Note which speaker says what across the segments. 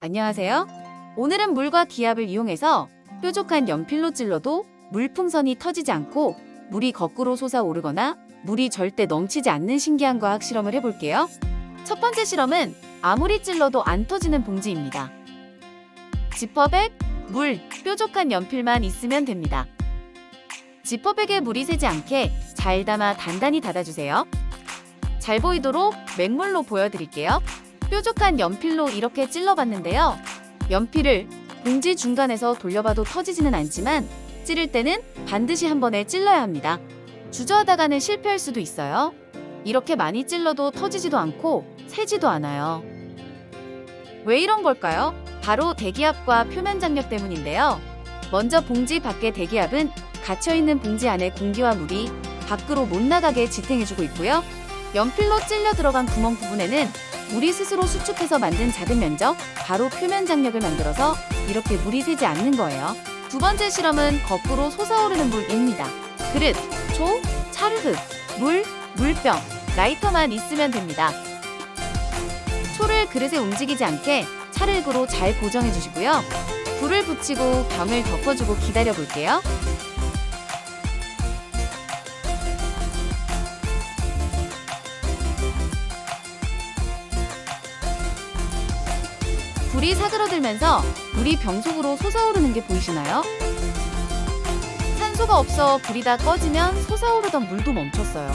Speaker 1: 안녕하세요. 오늘은 물과 기압을 이용해서 뾰족한 연필로 찔러도 물풍선이 터지지 않고 물이 거꾸로 솟아오르거나 물이 절대 넘치지 않는 신기한 과학 실험을 해볼게요. 첫 번째 실험은 아무리 찔러도 안 터지는 봉지입니다. 지퍼백, 물, 뾰족한 연필만 있으면 됩니다. 지퍼백에 물이 새지 않게 잘 담아 단단히 닫아주세요. 잘 보이도록 맹물로 보여드릴게요. 뾰족한 연필로 이렇게 찔러봤는데요. 연필을 봉지 중간에서 돌려봐도 터지지는 않지만 찌를 때는 반드시 한 번에 찔러야 합니다. 주저하다가는 실패할 수도 있어요. 이렇게 많이 찔러도 터지지도 않고 새지도 않아요. 왜 이런 걸까요? 바로 대기압과 표면 장력 때문인데요. 먼저 봉지 밖의 대기압은 갇혀있는 봉지 안에 공기와 물이 밖으로 못 나가게 지탱해주고 있고요. 연필로 찔려 들어간 구멍 부분에는 물이 스스로 수축해서 만든 작은 면적, 바로 표면 장력을 만들어서 이렇게 물이 새지 않는 거예요. 두 번째 실험은 거꾸로 솟아오르는 물입니다. 그릇, 초, 차르흑, 물, 물병, 라이터만 있으면 됩니다. 초를 그릇에 움직이지 않게 차르흑으로 잘 고정해 주시고요. 불을 붙이고 병을 덮어주고 기다려 볼게요. 불이 사그러들면서 물이 병 속으로 솟아오르는 게 보이시나요? 산소가 없어 불이 다 꺼지면 솟아오르던 물도 멈췄어요.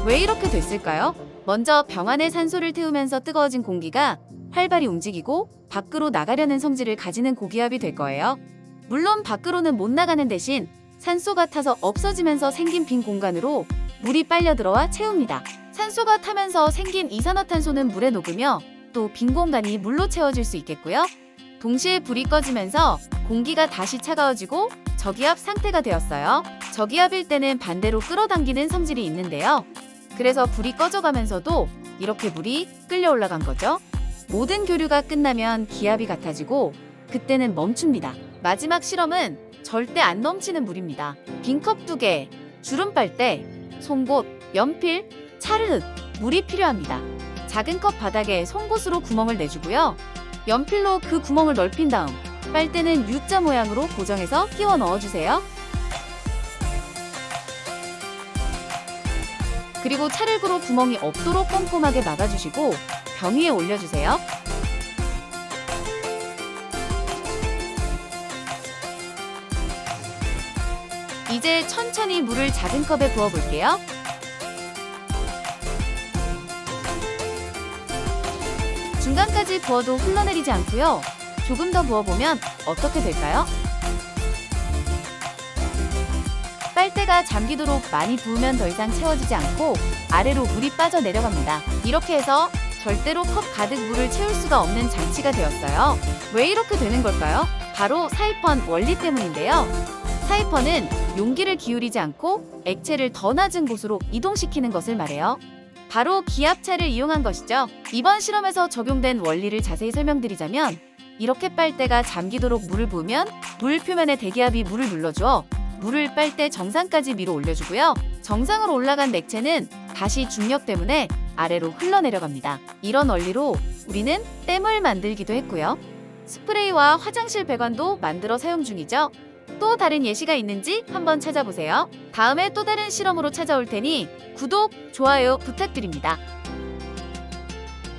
Speaker 1: 왜 이렇게 됐을까요? 먼저 병 안에 산소를 태우면서 뜨거워진 공기가 활발히 움직이고 밖으로 나가려는 성질을 가지는 고기압이 될 거예요. 물론 밖으로는 못 나가는 대신 산소가 타서 없어지면서 생긴 빈 공간으로 물이 빨려 들어와 채웁니다. 산소가 타면서 생긴 이산화탄소는 물에 녹으며 또 빈 공간이 물로 채워질 수 있겠고요. 동시에 불이 꺼지면서 공기가 다시 차가워지고 저기압 상태가 되었어요. 저기압일 때는 반대로 끌어당기는 성질이 있는데요. 그래서 불이 꺼져가면서도 이렇게 물이 끌려 올라간 거죠. 모든 교류가 끝나면 기압이 같아지고 그때는 멈춥니다. 마지막 실험은 절대 안 넘치는 물입니다. 빈 컵 2개, 주름 빨대, 송곳, 연필, 차르흑, 물이 필요합니다. 작은 컵 바닥에 송곳으로 구멍을 내주고요. 연필로 그 구멍을 넓힌 다음 빨대는 U자 모양으로 고정해서 끼워 넣어주세요. 그리고 차르흑으로 구멍이 없도록 꼼꼼하게 막아주시고 병 위에 올려주세요. 이제 천천히 물을 작은 컵에 부어볼게요. 중간까지 부어도 흘러내리지 않고요. 조금 더 부어보면 어떻게 될까요? 빨대가 잠기도록 많이 부으면 더 이상 채워지지 않고 아래로 물이 빠져 내려갑니다. 이렇게 해서 절대로 컵 가득 물을 채울 수가 없는 장치가 되었어요. 왜 이렇게 되는 걸까요? 바로 사이펀 원리 때문인데요. 사이펀은 용기를 기울이지 않고 액체를 더 낮은 곳으로 이동시키는 것을 말해요. 바로 기압차를 이용한 것이죠. 이번 실험에서 적용된 원리를 자세히 설명드리자면 이렇게 빨대가 잠기도록 물을 부으면 물 표면의 대기압이 물을 눌러주어 물을 빨대 정상까지 밀어 올려주고요. 정상으로 올라간 액체는 다시 중력 때문에 아래로 흘러내려갑니다. 이런 원리로 우리는 댐을 만들기도 했고요. 스프레이와 화장실 배관도 만들어 사용 중이죠. 또 다른 예시가 있는지 한번 찾아보세요. 다음에 또 다른 실험으로 찾아올 테니 구독, 좋아요 부탁드립니다.